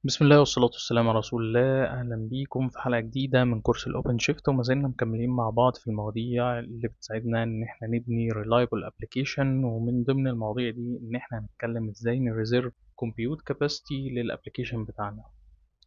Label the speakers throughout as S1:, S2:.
S1: بسم الله والصلاة والسلام على رسول الله. أهلا بيكم في حلقة جديدة من كورس الأوبن شيفت، وما زلنا مكملين مع بعض في المواضيع اللي بتساعدنا إن احنا نبني reliable application. ومن ضمن المواضيع دي إن احنا هنتكلم إزاي نريزيرف compute capacity للأبليكيشن بتاعنا.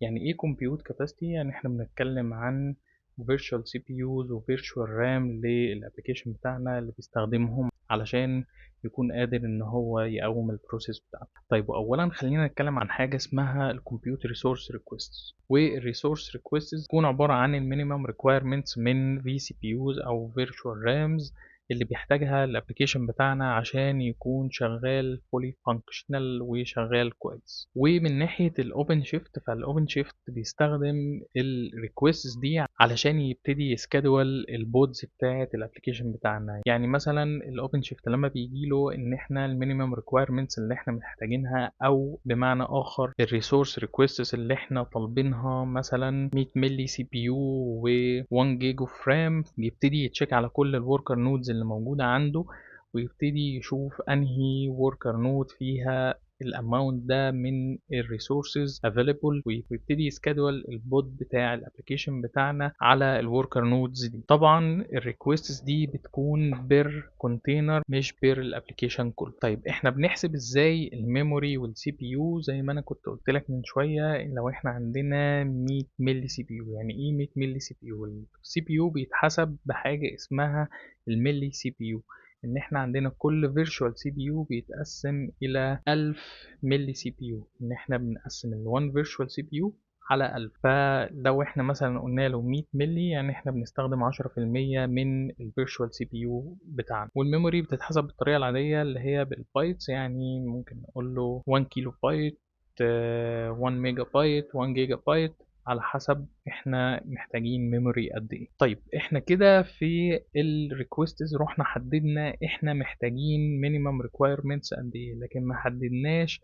S1: يعني إيه compute capacity؟ يعني احنا بنتكلم عن virtual CPUs و virtual RAM للأبليكيشن بتاعنا اللي بيستخدمهم علشان يكون قادر إن هو يقوم البروسيس بتاعته. طيب، وأولا خلينا نتكلم عن حاجة اسمها الكمبيوت ريسورس ريكويستس. والريسورس ريكويستس تكون عبارة عن المينيمم ريكويرمنتس من في سي بي يوز أو فيرتشوال رامز اللي بيحتاجها الابلكيشن بتاعنا عشان يكون شغال فولي فانكشنال وشغال كويس. ومن ناحية الاوبن شيفت، فالاوبن شيفت بيستخدم الريكويستس دي علشان يبتدي يسكادول البودز بتاعة الابلكيشن بتاعنا. يعني مثلا الاوبن شيفت لما بيجي له ان احنا المينيمم ريكويرمنتس اللي احنا محتاجينها، او بمعنى اخر الريسورس ريكويستس اللي احنا طالبينها، مثلا 100 ملي سي بي يو و1 جيج اوف رام، بيبتدي يتشيك على كل الوركر نودز اللي موجودة عنده، ويبتدي يشوف انهي وركر نود فيها الاماونت ده من الريسورسز افيلبل، ويبتدي يسكادول البود بتاع الابلكيشن بتاعنا على الوركر نودز دي. طبعا الريكويستس دي بتكون بير كونتينر مش بير الابلكيشن كله. طيب، احنا بنحسب ازاي الميموري والسي بي يو؟ زي ما انا كنت قلت لك من شويه، لو احنا عندنا 100 ملي سي بي يو. يعني ايه 100 ملي سي بي يو؟ السي بي يو بيتحسب بحاجه اسمها الملي سي بي يو. ان احنا عندنا كل فيرتشوال سي بي يو بيتقسم الى 1000 ملي سي بي يو. ان احنا بنقسم ال 1 فيرتشوال سي بي يو على 1000. فلو احنا مثلا قلنا له 100 ملي، يعني احنا بنستخدم 10% من الفيرتشوال سي بي يو بتاعنا. والميموري بتتحسب بالطريقه العاديه اللي هي بالبايتس. يعني ممكن نقول له 1 كيلو بايت، 1 ميجا بايت، 1 جيجا بايت، على حسب احنا محتاجين ميموري قد ايه. طيب، احنا كده في الريكوستس رحنا حددنا احنا محتاجين مينيمم ريكويرمنتس قد ايه، لكن ما حددناش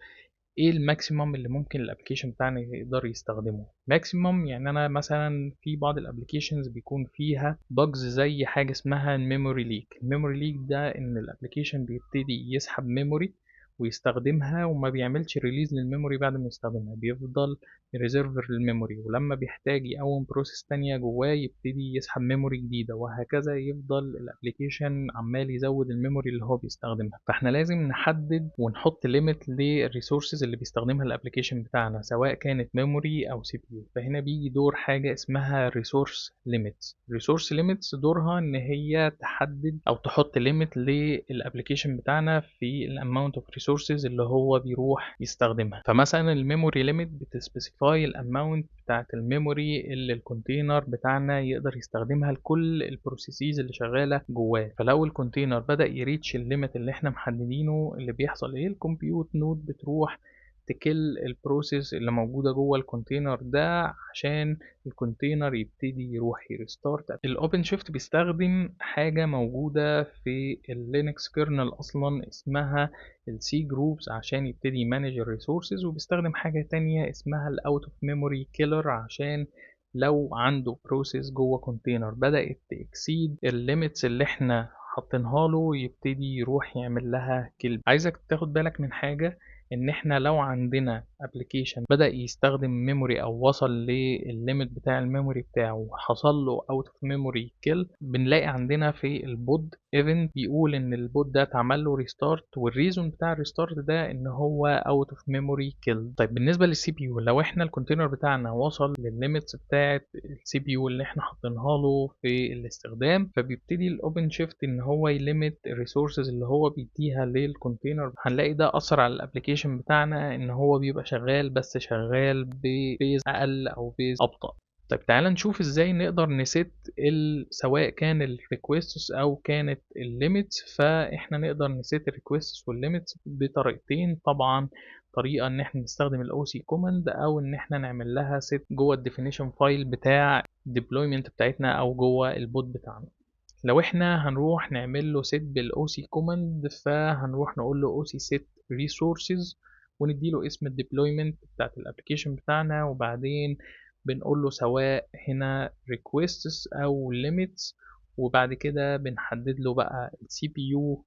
S1: ايه الماكسيمم اللي ممكن الابلكيشن بتاعنا يقدر يستخدمه. ماكسيمم يعني انا مثلا في بعض الابلكيشنز بيكون فيها بجز زي حاجه اسمها الميموري ليك. الميموري ليك ده ان الابلكيشن بيبتدي يسحب ميموري ويستخدمها، وما بيعملش ريليز للميموري بعد ما يستخدمها، بيفضل ريزيرفر للميموري، ولما بيحتاج يقوم بروسيس تانية جواه يبتدي يسحب ميموري جديدة، وهكذا يفضل الابليكيشن عمال يزود الميموري اللي هو بيستخدمها. فاحنا لازم نحدد ونحط ليميت للريسورسز اللي بيستخدمها الابليكيشن بتاعنا، سواء كانت ميموري او سي بي يو. فهنا بيجي دور حاجة اسمها ريسورس ليميتس. ريسورس ليميتس دورها ان هي تحدد او تحط ليميت للابليكيشن بتاعنا في الاماونت اوف ريسورسز اللي هو بيروح يستخدمها. فمثلا الميموري ليميت بتسبيسيفاي الاماونت بتاعت الميموري اللي الكونتينر بتاعنا يقدر يستخدمها لكل البروسيسز اللي شغاله جواه. فلو الكونتينر بدا يريتش الليميت اللي احنا محددينه، اللي بيحصل ايه؟ الكمبيوت نود بتروح تكل البروسيس اللي موجوده جوه الكونتينر ده عشان الكونتينر يبتدي يروح يريستارت. الاوبن شيفت بيستخدم حاجه موجوده في اللينكس كيرنل اصلا اسمها السي جروبس عشان يبتدي يمانج الريسورسز، وبيستخدم حاجه تانية اسمها الاوت اوف ميموري كيلر عشان لو عنده بروسيس جوه كونتينر بدات تكسيد الليميتس اللي احنا حاطينها له، يبتدي يروح يعمل لها كيل. عايزك تاخد بالك من حاجه، ان احنا لو عندنا ابلكيشن بدأ يستخدم ميموري او وصل للليميت بتاع الميموري بتاعه وحصل له اوت اوف ميموري كيل، بنلاقي عندنا في البود ايفنت بيقول ان البود ده اتعمل له ريستارت، والريزون بتاع الريستارت ده ان هو اوت اوف ميموري كيل. طيب، بالنسبه للسي بي يو، لو احنا الكونتينر بتاعنا وصل للليميتس بتاعه السي بي يو اللي احنا حاطينها له في الاستخدام، فبيبتدي الاوبن شيفت ان هو يليميت الريسورسز اللي هو بيديها للكونتينر. هنلاقي ده اثر على الابلكيشن بتاعنا ان هو بيبقى شغال، بس شغال بفيز اقل او فيز ابطأ. طيب، تعالى نشوف ازاي نقدر نسيت سواء كان الريكويستس او كانت الليميتس. فاحنا نقدر نسيت الريكويستس والليميتس بطريقتين. طبعا طريقه ان احنا نستخدم الاو سي كوماند، او ان احنا نعمل لها سيت جوه الديفينيشن فايل بتاع الديبلويمنت بتاعتنا او جوه البوت بتاعنا. لو احنا هنروح نعمل له set بالاو سي كوماند، فهنروح نقول له او سي set resources، وندي له اسم الديبلويمنت بتاعت الابلكيشن بتاعنا، وبعدين بنقول له سواء هنا requests او limits، وبعد كده بنحدد له بقى السي بي يو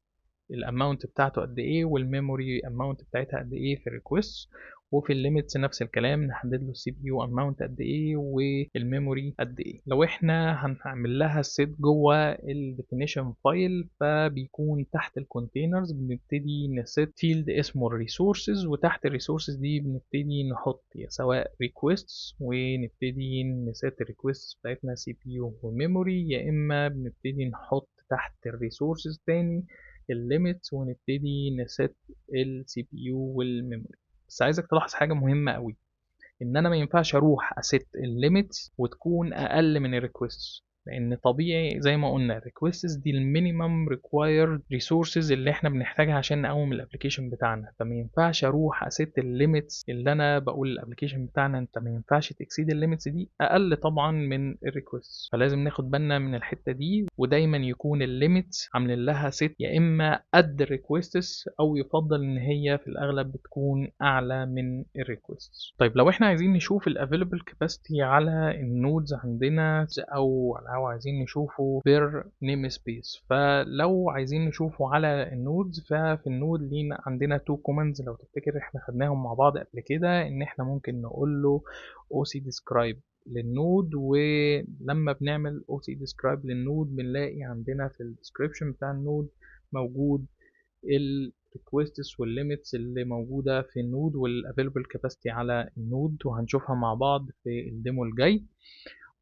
S1: الاماونت بتاعته قد ايه، والميموري اماونت بتاعتها قد ايه في الريكوست. وفي الليميتس نفس الكلام نحدد له السي بي يو اماونت قد ايه والميموري قد ايه. لو احنا هنعمل لها set جوه الديفينيشن فايل فبيكون تحت الكونتينرز بنبتدي نسيت فيلد اسمه الريسورسز، وتحت الريسورسز دي بنبتدي نحط سواء requests ونبتدي نسيت الريكويستس بتاعتنا سي بي يو وميموري، يا اما بنبتدي نحط تحت الريسورسز تاني الليميتس ونبتدي نسيت السي بي يو والميموري. بس عايزك تلاحظ حاجه مهمه قوي، ان انا ما ينفعش اروح اسيت الليميتس وتكون اقل من الريكويستس، لان طبيعي زي ما قلنا الريكويستس دي المينيمم ريكوايرد ريسورسز اللي احنا بنحتاجها عشان نقوم الابلكيشن بتاعنا، فما ينفعش اروح اسيت الليميتس اللي انا بقول الابلكيشن بتاعنا انت ما ينفعش تكسيد الليميتس دي اقل طبعا من الريكويستس. فلازم ناخد بالنا من الحته دي، ودايما يكون الليميتس عاملين لها سيت يا اما قد الريكويستس او يفضل ان هي في الاغلب بتكون اعلى من الريكويستس. طيب لو احنا عايزين نشوف الافيلبل كاباسيتي على النودز عندنا او عايزين نشوفه بير نيم سبيس، فلو عايزين نشوفه على النودز ففي النود لينا عندنا تو كوماندز لو تفتكر احنا خدناهم مع بعض قبل كده، ان احنا ممكن نقول له OC describe للنود، ولما بنعمل OC describe للنود بنلاقي عندنا في الديسكريبشن بتاع النود موجود الريكويستس والليميتس اللي موجوده في النود والافيلبل كاباسيتي على النود، وهنشوفها مع بعض في الديمو الجاي.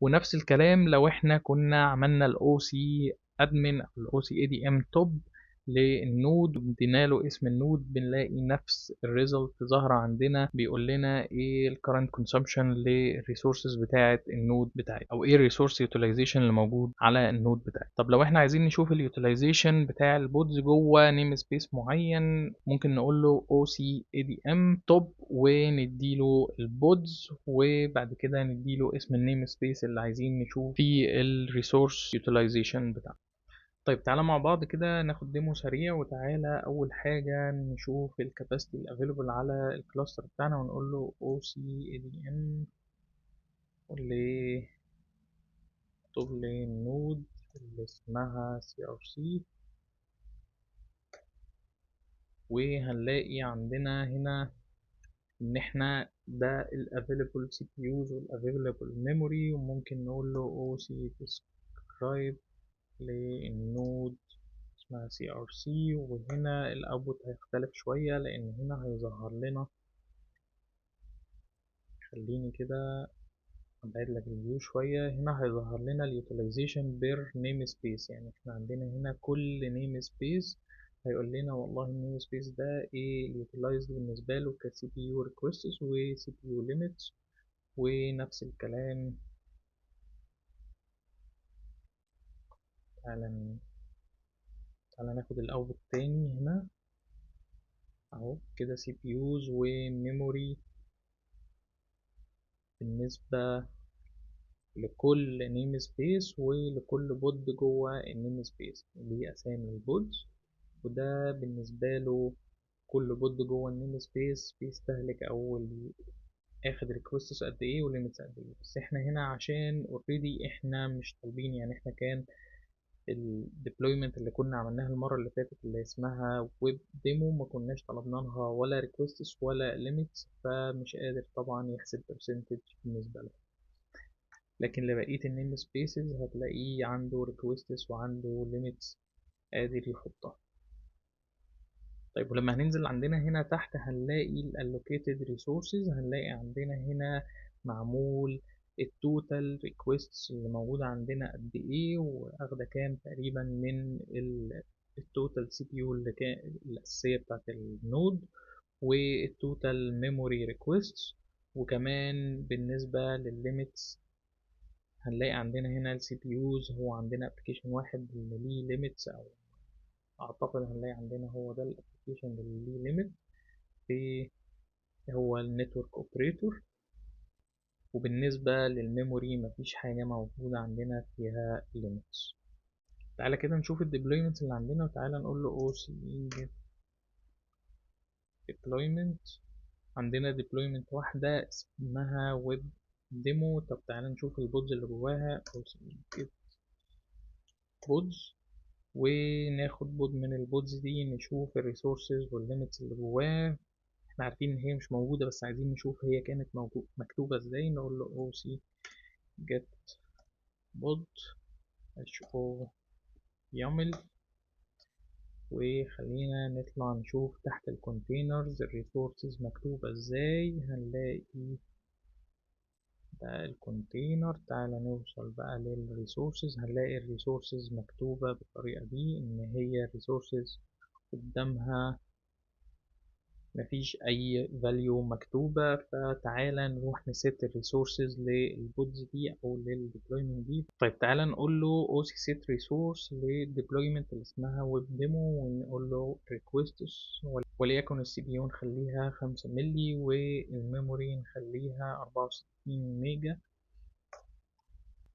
S1: ونفس الكلام لو احنا كنا عملنا الاو سي ادمن او الاو سي اي دي ام توب للنود وادينا له اسم النود، بنلاقي نفس الريزلت ظاهره عندنا بيقول لنا ايه الكرنت كونسومشن للريسورسز بتاعه النود بتاعي، او ايه الريسورس يوتيلايزيشن اللي موجود على النود بتاعي. طب لو احنا عايزين نشوف اليوتيلايزيشن بتاع البودز جوه نيم سبيس معين ممكن نقول له او سي اي دي ام توب ونديله البودز، وبعد كده نديله اسم النيم سبيس اللي عايزين نشوف فيه الريسورس يوتيلايزيشن بتاعه. طيب تعالى مع بعض كده ناخد ديمو سريع، وتعالى اول حاجه نشوف الكاباسيتي الافيلبل على الكلاستر بتاعنا ونقول له او سي اي دي ام اكتب لي النود اللي اسمها سي ار سي، وهنلاقي عندنا هنا ان احنا ده الافيلبل سي بي يوز والافيلبل ميموري، وممكن نقول له او سي ديسكرايب للنود اسمها سي ار سي. وهنا الاوتبوت هيختلف شويه لان هنا هيظهر لنا، خليني كده ابعد لك الفيو شويه، هنا هيظهر لنا اليوتيلايزيشن بير نيم سبيس، يعني احنا عندنا هنا كل نيم سبيس هيقول لنا والله النيم سبيس ده ايه اليوتيلايزد بالنسبه له كسي بي يو ريكويستس وسي بي يو ليميتس. ونفس الكلام تعالى ناخد الاوتبوت تاني هنا اهو كده سي بي يوز وميموري بالنسبة لكل نيم سبيس ولكل بود جوه النيم سبيس دي اسامي البودز، وده بالنسبة له كل بود جوه النيم سبيس بيستهلك او اخد ريكوستس قد ايه وليميتس قد ايه. بس احنا هنا عشان اوريدي احنا مش طالبين، يعني احنا كان الديبلويمنت اللي كنا عملناها المرة اللي فاتت اللي اسمها ويب ديمو ما كناش طلبنا لها ولا ريكوستس ولا ليميتس، فمش قادر طبعا يحسب برسنتج بالنسبة له. لكن لبقية النيم سبيسز هتلاقيه عنده ريكوستس وعنده ليميتس قادر يحطها. طيب ولما هننزل عندنا هنا تحت هنلاقي ال allocated resources، هنلاقي عندنا هنا معمول التوتال ريكويستس اللي موجودة عندنا قد ايه واخدة كام تقريبا من التوتال سي بي يو اللي كان الأساسية بتاعت النود، والتوتال ميموري ريكويستس. وكمان بالنسبة للليميتس هنلاقي عندنا هنا السي بي يوز هو عندنا ابلكيشن واحد اللي ليه ليميتس، او اعتقد هنلاقي عندنا هو ده الابلكيشن اللي ليه ليميت في هو النتورك اوبريتور. وبالنسبة للميموري مفيش حاجة موجودة عندنا فيها limits. تعالى كده نشوف الديبلويمنت اللي عندنا، وتعالى نقول له OCE deployment. عندنا deployment واحدة اسمها ويب ديمو. طب تعالى نشوف البودز اللي جواها OCE بودز، وناخد بود من البودز دي نشوف الريسورسز والليميتس اللي جواه. احنا عارفين ان هي مش موجودة، بس عايزين نشوف هي كانت مكتوبة ازاي. نقول له او سي جيت بود اتش او يامل، وخلينا نطلع نشوف تحت الكونتينرز الريسورسز مكتوبة ازاي. هنلاقي ده الكونتينر. تعالى نوصل بقى للريسورسز، هنلاقي الريسورسز مكتوبة بالطريقة دي، ان هي الريسورسز قدامها مفيش اي value مكتوبة. فتعالى نروح نسيت الريسورسز للبودز دي او للديبلويمنت دي. طيب تعالى نقول له او سي سيت ريسورس للديبلويمنت اللي اسمها ويب ديمو، ونقول له ريكويستس، وليكن السي بي يو نخليها 5 ملي والميموري نخليها 64 ميجا.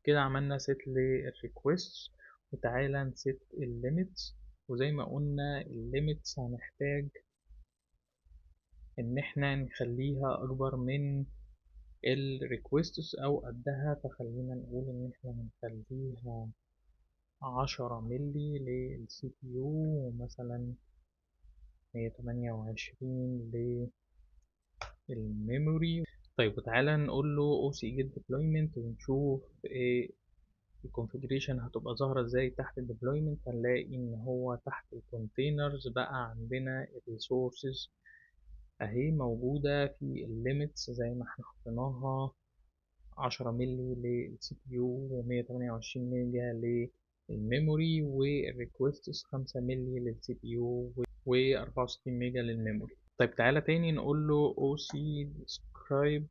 S1: كده عملنا سيت للريكويستس. وتعالى نسيت الليميتس، وزي ما قلنا الليميتس هنحتاج ان احنا نخليها اكبر من الريكويستس او قدها. فخلينا نقول ان احنا هنخليها 10 ملي للسي بي يو، ومثلا 128 للميموري. طيب وتعالى نقول له او سي جيت ديبلويمنت ونشوف ايه الكونفيجريشن هتبقى ظاهرة ازاي تحت الديبلويمنت. هنلاقي ان هو تحت الكونتينرز بقى عندنا الريسورسز اهي موجودة في الليميتس زي ما احنا حطيناها، 10 ملي للسي بي يو و128 ميجا للميموري، والريكوستس 5 ملي للسي بي يو و64 ميجا للميموري. طيب تعالى تاني نقول له او سي describe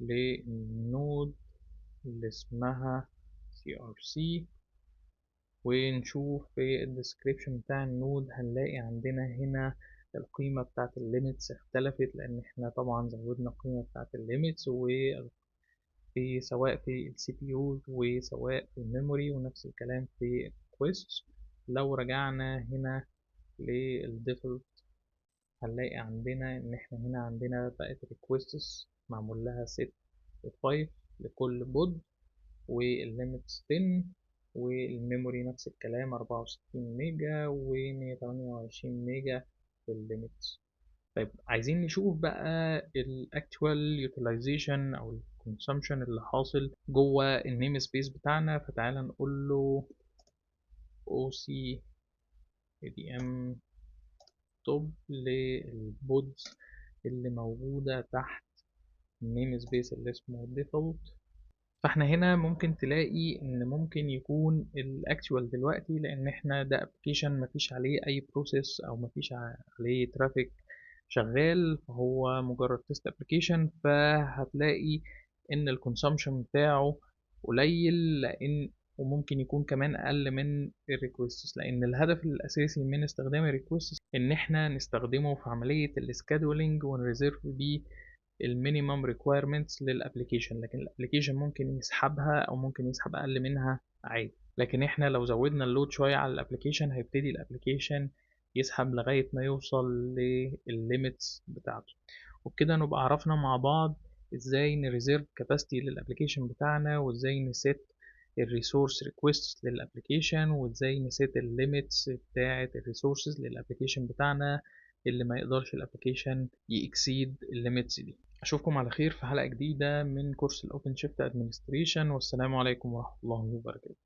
S1: للنود اللي اسمها سي ار سي، ونشوف في الديسكريبشن بتاع النود هنلاقي عندنا هنا القيمة بتاعت الليميتس اختلفت، لأن احنا طبعا زودنا القيمة بتاعت الليميتس، وفي سواء في السي بي يو وسواء في الميموري، ونفس الكلام في الريكوست. لو رجعنا هنا للديفولت هنلاقي عندنا إن احنا هنا عندنا بقت requests معمول لها set 5 لكل بود، والليميتس 10، والميموري نفس الكلام 64 ميجا و128 ميجا في الليميتس. طيب عايزين نشوف بقى ال actual utilization او ال consumption اللي حاصل جوه النيم سبيس بتاعنا. فتعالى نقول له oc adm top للبودز اللي موجودة تحت النيم سبيس اللي اسمه default. فاحنا هنا ممكن تلاقي ان ممكن يكون الاكتوال دلوقتي، لان احنا ده ابلكيشن مفيش عليه اي بروسيس او مفيش عليه ترافيك شغال، فهو مجرد تيست ابلكيشن. فهتلاقي ان الكونسومشن بتاعه قليل، لان وممكن يكون كمان اقل من الريكوستس، لان الهدف الاساسي من استخدام الريكوستس ان احنا نستخدمه في عملية السكادولينج ونريزيرف بيه المينيمم ريكويرمنتس للابلكيشن، لكن الابلكيشن ممكن يسحبها او ممكن يسحب اقل منها عادي. لكن احنا لو زودنا اللود شويه على الابلكيشن هيبتدي الابلكيشن يسحب لغايه ما يوصل للليميتس بتاعته. وبكده نبقى عرفنا مع بعض ازاي نريزيرف كاباسيتي للابلكيشن بتاعنا، وازاي نسيت الريسورس ريكويست للابلكيشن، وازاي نسيت الليميتس بتاعه الريسورسز للابلكيشن بتاعنا اللي ما يقدرش الابلكيشن يكسيد الليميتس دي. اشوفكم على خير في حلقة جديدة من كورس الاوبن شيفت ادمنستريشن، والسلام عليكم ورحمة الله وبركاته.